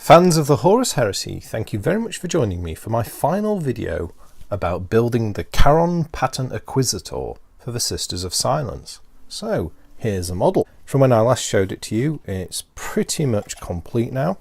Fans of the Horus Heresy, thank you very much for joining me for my final video about building the Kharon Pattern Acquisitor for the Sisters of Silence. So here's a model. From when I last showed it to you, it's pretty much complete now.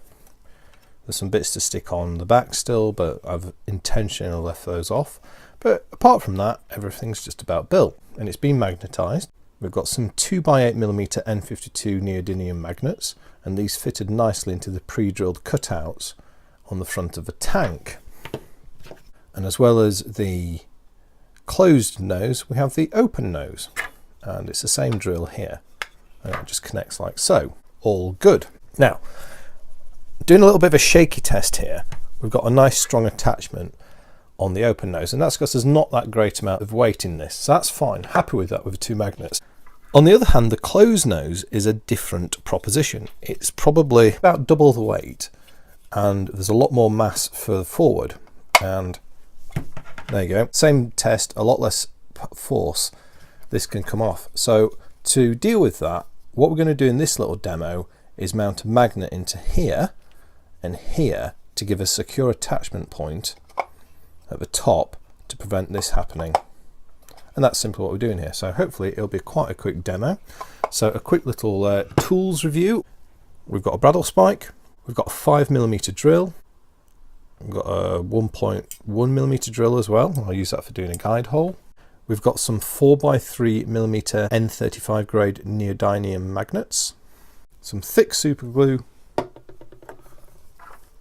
There's some bits to stick on the back still, but I've intentionally left those off. But apart from that, everything's just about built, and it's been magnetised. We've got some 2x8mm N52 neodymium magnets, and these fitted nicely into the pre-drilled cutouts on the front of the tank. And as well as the closed nose, we have the open nose, and it's the same drill here, and it just connects like so. All good. Now, doing a little bit of a shaky test here, we've got a nice strong attachment on the open nose, and that's because there's not that great amount of weight in this, so that's fine. Happy with that with the two magnets. On the other hand, the closed nose is a different proposition. It's probably about double the weight, and there's a lot more mass further forward. And there you go. Same test, a lot less force. This can come off. So to deal with that, what we're going to do in this little demo is mount a magnet into here and here to give a secure attachment point at the top to prevent this happening. And that's simply what we're doing here. So hopefully it'll be quite a quick demo. So a quick little tools review. We've got a bradawl spike. We've got a 5mm drill. We've got a 1.1mm drill as well. I'll use that for doing a guide hole. We've got some 4x3mm N35 grade neodymium magnets. Some thick super glue.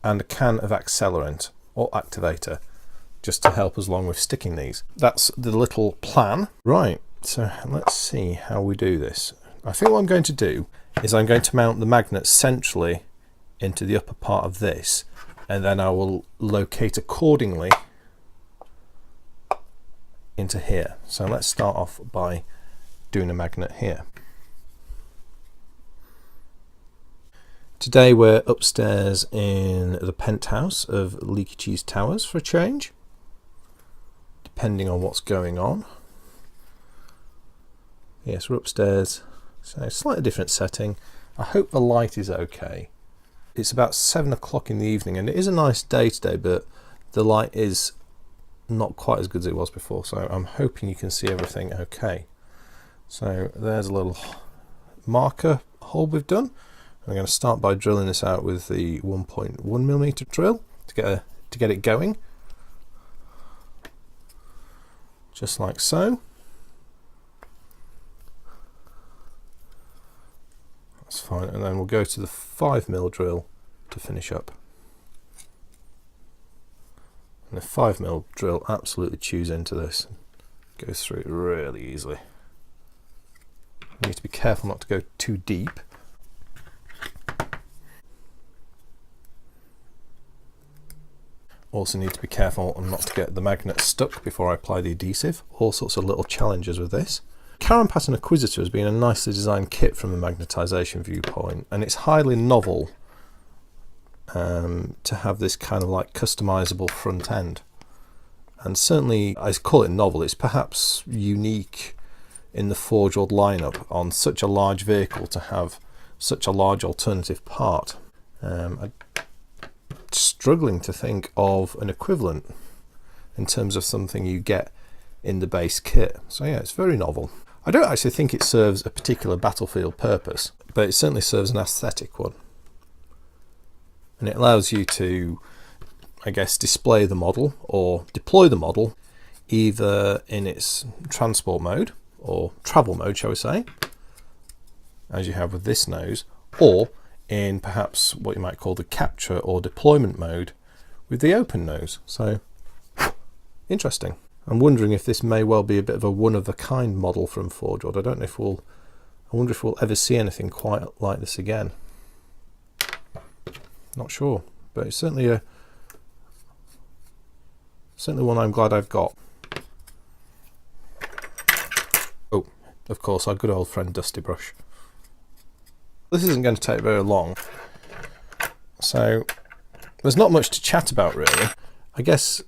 And a can of accelerant or activator, just to help us along with sticking these. That's the little plan. Right, so let's see how we do this. I think what I'm going to do is I'm going to mount the magnet centrally into the upper part of this, and then I will locate accordingly into here. So let's start off by doing a magnet here. Today we're upstairs in the penthouse of Leakycheese Towers for a change, depending on what's going on. Yes, we're upstairs, so slightly different setting. I hope the light is okay. It's about 7 o'clock in the evening, and it is a nice day today, but the light is not quite as good as it was before, so I'm hoping you can see everything okay. So there's a little marker hole we've done. I'm going to start by drilling this out with the 1.1mm drill to get it going. Just like so. That's fine, and then we'll go to the 5mm drill to finish up. And the 5mm drill absolutely chews into this, goes through it really easily. You need to be careful not to go too deep. Also need to be careful not to get the magnet stuck before I apply the adhesive. All sorts of little challenges with this. Kharon Pattern Acquisitor has been a nicely designed kit from a magnetisation viewpoint, and it's highly novel to have this kind of like customizable front end. And certainly, I call it novel, it's perhaps unique in the Forge World lineup on such a large vehicle to have such a large alternative part. I'm struggling to think of an equivalent in terms of something you get in the base kit. So yeah, it's very novel. I don't actually think it serves a particular battlefield purpose, but it certainly serves an aesthetic one. And it allows you to, I guess, display the model or deploy the model either in its transport mode or travel mode, shall we say, as you have with this nose, or in perhaps what you might call the capture or deployment mode with the open nose. So interesting. I'm wondering if this may well be a bit of a one-of-a-kind model from Forge World. I don't know if I wonder if we'll ever see anything quite like this again. Not sure, but it's certainly one I'm glad I've got. Oh, of course, our good old friend Dusty Brush. This isn't going to take very long, so there's not much to chat about really. I guess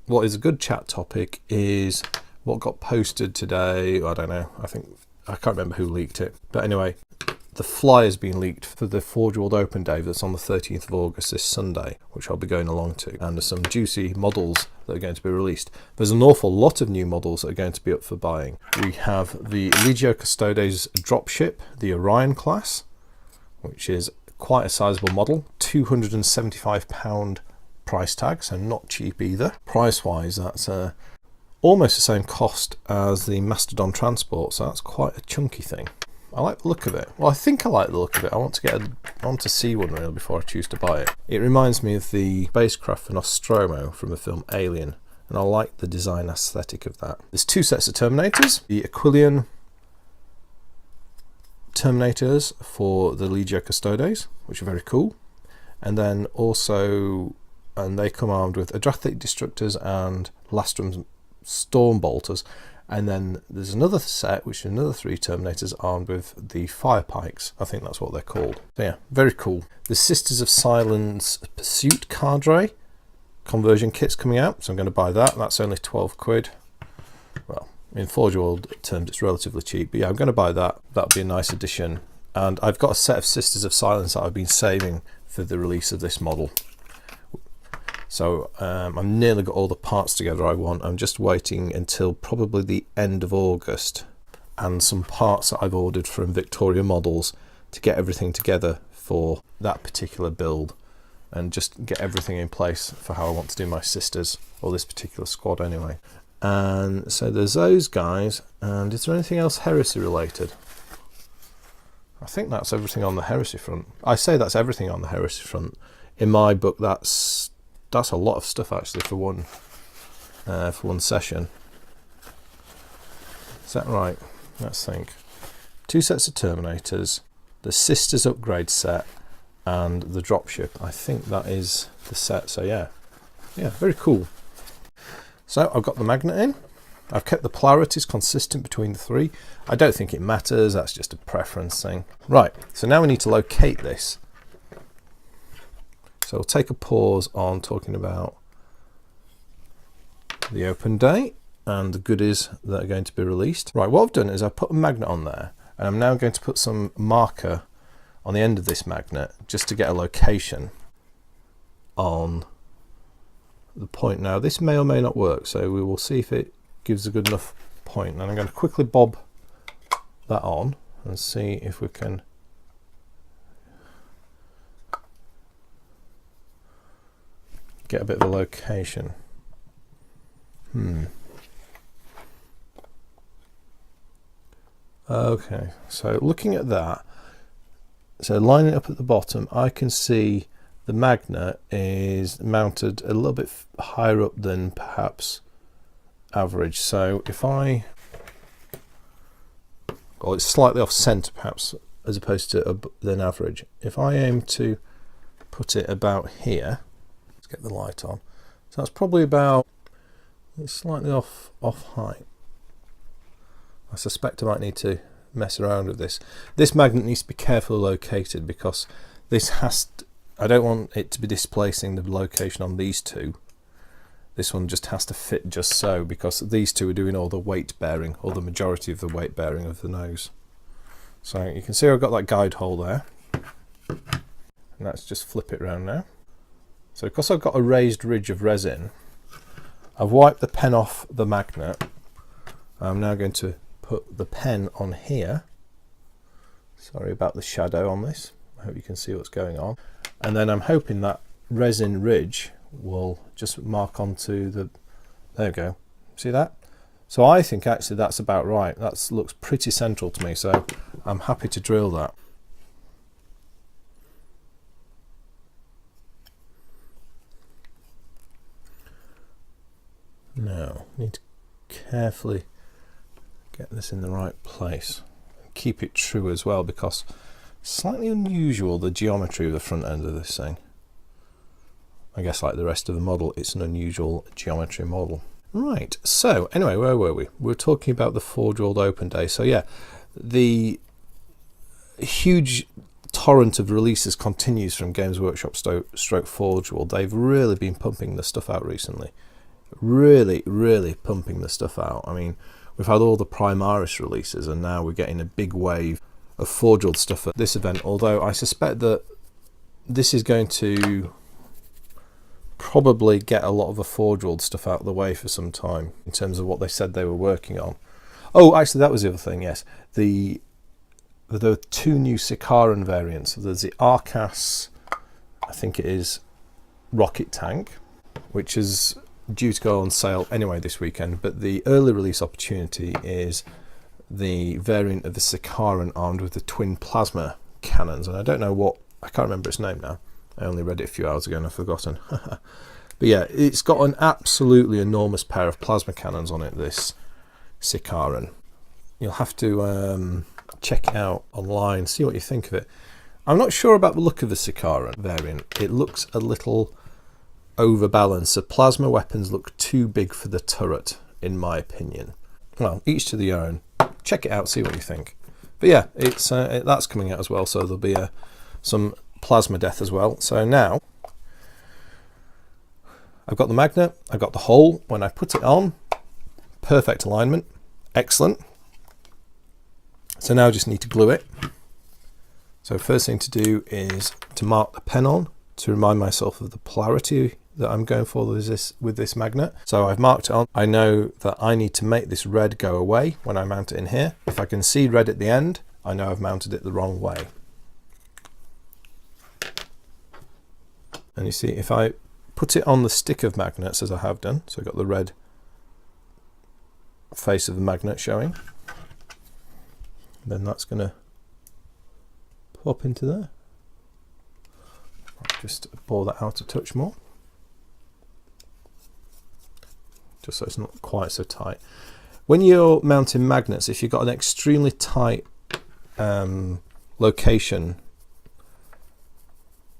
what is a good chat topic is what got posted today. I don't know, I can't remember who leaked it, but anyway, the flyer has been leaked for the Forge World Open Day that's on the 13th of August, this Sunday, which I'll be going along to. And there's some juicy models that are going to be released. There's an awful lot of new models that are going to be up for buying. We have the Legio Custodes dropship, the Orion class, which is quite a sizable model, £275 price tag, so not cheap either. Price-wise, that's almost the same cost as the Mastodon Transport, so that's quite a chunky thing. I like the look of it. Well, I think I like the look of it. I want to see one really before I choose to buy it. It reminds me of the spacecraft for Nostromo from the film Alien, and I like the design aesthetic of that. There's two sets of Terminators. The Aquilian Terminators for the Legio Custodes, which are very cool. And then also, and they come armed with Adrathic Destructors and Lastrum Storm Bolters. And then there's another set, which is another 3 Terminators armed with the Fire Pikes. I think that's what they're called. So yeah, very cool. The Sisters of Silence Pursuit Cadre conversion kit's coming out, so I'm going to buy that. That's only 12 quid. Well, in Forge World terms, it's relatively cheap, but yeah, I'm going to buy that. That'll be a nice addition. And I've got a set of Sisters of Silence that I've been saving for the release of this model. So I've nearly got all the parts together I want. I'm just waiting until probably the end of August and some parts that I've ordered from Victoria Models to get everything together for that particular build and just get everything in place for how I want to do my sisters, or this particular squad anyway. And so there's those guys. And is there anything else Heresy related? I think that's everything on the Heresy front. I say that's everything on the Heresy front. In my book, that's a lot of stuff actually for one session. Is that right? Let's think. 2 sets of Terminators, the Sisters upgrade set, and the dropship. I think that is the set. So yeah, very cool. So I've got the magnet in. I've kept the polarities consistent between the 3. I don't think it matters. That's just a preference thing. Right. So now we need to locate this. So we'll take a pause on talking about the open day and the goodies that are going to be released. Right, what I've done is I've put a magnet on there, and I'm now going to put some marker on the end of this magnet just to get a location on the point. Now this may or may not work, so we will see if it gives a good enough point. And I'm going to quickly bob that on and see if we can get a bit of a location. Okay, so looking at that, so lining it up at the bottom, I can see the magnet is mounted a little bit higher up than perhaps average. So if well, it's slightly off centre perhaps, as opposed to than average. If I aim to put it about here, get the light on, so that's probably about, it's slightly off height. I suspect I might need to mess around with this. This magnet needs to be carefully located because this I don't want it to be displacing the location on these 2. This one just has to fit just so, because these 2 are doing all the weight bearing, or the majority of the weight bearing of the nose. So you can see I've got that guide hole there, and let's just flip it around now. So because I've got a raised ridge of resin, I've wiped the pen off the magnet. I'm now going to put the pen on here. Sorry about the shadow on this. I hope you can see what's going on. And then I'm hoping that resin ridge will just mark onto the, there we go. See that? So I think actually that's about right. That looks pretty central to me, so I'm happy to drill that. Now, need to carefully get this in the right place. Keep it true as well, because it's slightly unusual, the geometry of the front end of this thing. I guess like the rest of the model, it's an unusual geometry model. Right, so anyway, where were we? We were talking about the Forge World Open Day. So yeah, the huge torrent of releases continues from Games Workshop stroke Forge World. They've really been pumping the stuff out recently. Really pumping the stuff out. I mean, we've had all the Primaris releases, and now we're getting a big wave of Forge World stuff at this event, although I suspect that this is going to probably get a lot of the Forge World stuff out of the way for some time in terms of what they said they were working on. Oh, actually, that was the other thing, yes. There were 2 new Kharon variants. There's the Arcas, I think it is, rocket tank, which is due to go on sale anyway this weekend, but the early release opportunity is the variant of the Kharon armed with the twin plasma cannons, and I don't know what, I can't remember its name now. I only read it a few hours ago and I've forgotten. But yeah, it's got an absolutely enormous pair of plasma cannons on it, this Kharon. You'll have to check it out online, see what you think of it. I'm not sure about the look of the Kharon variant. It looks a little overbalanced. The plasma weapons look too big for the turret, in my opinion. Well, each to their own. Check it out, see what you think. But yeah, it's that's coming out as well, so there'll be some plasma death as well. So now I've got the magnet, I've got the hole. When I put it on, perfect alignment, excellent. So now I just need to glue it. So first thing to do is to mark the pen on to remind myself of the polarity that I'm going for with this magnet. So I've marked it on. I know that I need to make this red go away when I mount it in here. If I can see red at the end, I know I've mounted it the wrong way. And you see, if I put it on the stick of magnets as I have done, so I've got the red face of the magnet showing, then that's going to pop into there. I'll just bore that out a touch more, just so it's not quite so tight. When you're mounting magnets, if you've got an extremely tight location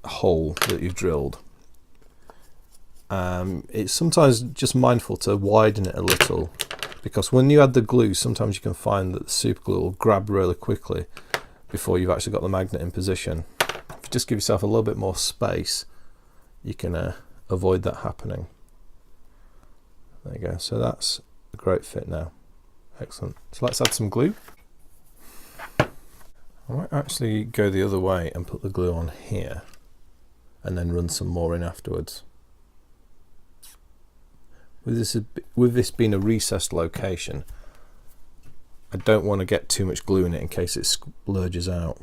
hole that you've drilled, it's sometimes just mindful to widen it a little, because when you add the glue, sometimes you can find that the super glue will grab really quickly before you've actually got the magnet in position. If you just give yourself a little bit more space, you can avoid that happening. There you go. So that's a great fit now. Excellent. So let's add some glue. I might actually go the other way and put the glue on here and then run some more in afterwards. With this being a recessed location, I don't want to get too much glue in it in case it splurges out.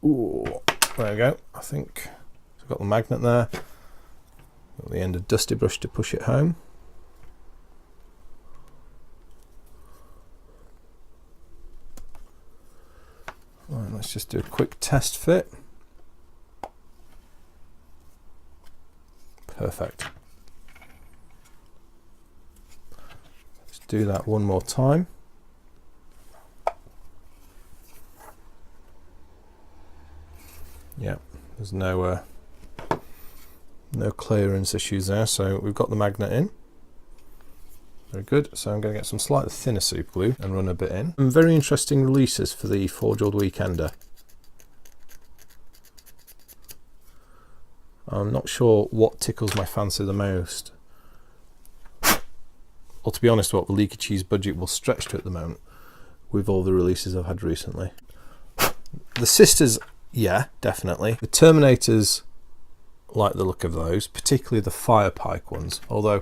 Ooh, there we go. I think I've got the magnet there. Got the end of Dusty Brush to push it home. Right, let's just do a quick test fit. Perfect. Let's do that one more time. Yeah, there's no clearance issues there, so we've got the magnet in. Very good. So I'm going to get some slightly thinner super glue and run a bit in. Some very interesting releases for the Forge World Weekender. I'm not sure what tickles my fancy the most, or to be honest, what the Leakycheese budget will stretch to at the moment with all the releases I've had recently. The Sisters, yeah, definitely. The Terminators, like the look of those, particularly the fire pike ones, although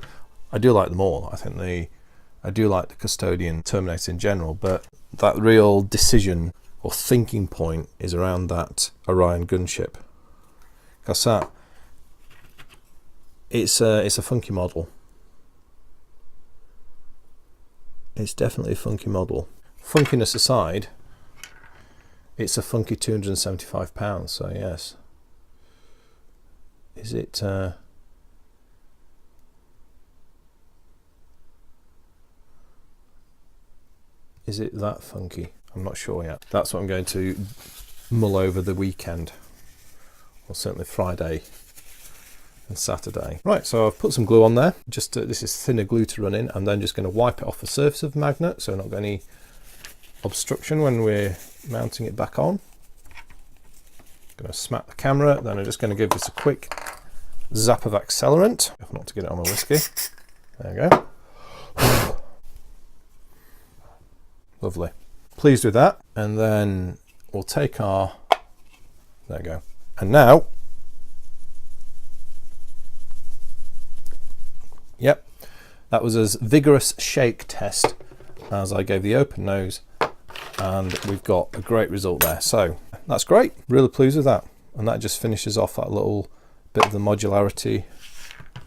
I do like them all. I do like the Custodian Terminator in general, but that real decision or thinking point is around that Orion gunship, because that it's a funky model. It's definitely a funky model. Funkiness aside, it's a funky £275, so yes. Is it that funky? I'm not sure yet. That's what I'm going to mull over the weekend, or certainly Friday and Saturday. Right, so I've put some glue on there. Just this is thinner glue to run in. I'm then just going to wipe it off the surface of the magnet, so not got any obstruction when we're mounting it back on. Going to smack the camera, then I'm just going to give this a quick zap of accelerant, if not to get it on my whiskey. There we go. Lovely. Pleased with that. And then we'll take our, there we go. And now, yep, that was as vigorous shake test as I gave the open nose, and we've got a great result there. So that's great, really pleased with that. And that just finishes off that little bit of the modularity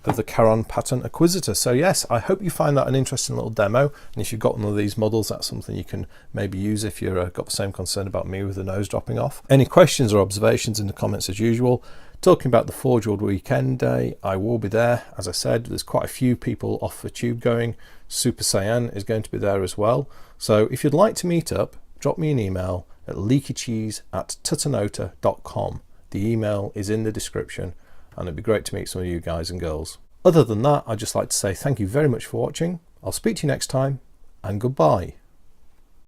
of the Kharon Pattern Acquisitor. So yes, I hope you find that an interesting little demo, and if you've got one of these models, that's something you can maybe use if you've got the same concern about me with the nose dropping off. Any questions or observations in the comments as usual. Talking about the Forge World weekend day, I will be there. As I said, there's quite a few people off for tube going. Super Saiyan is going to be there as well. So if you'd like to meet up, drop me an email at leakycheese@tutanota.com. The email is in the description, and it'd be great to meet some of you guys and girls. Other than that, I'd just like to say thank you very much for watching. I'll speak to you next time, and goodbye.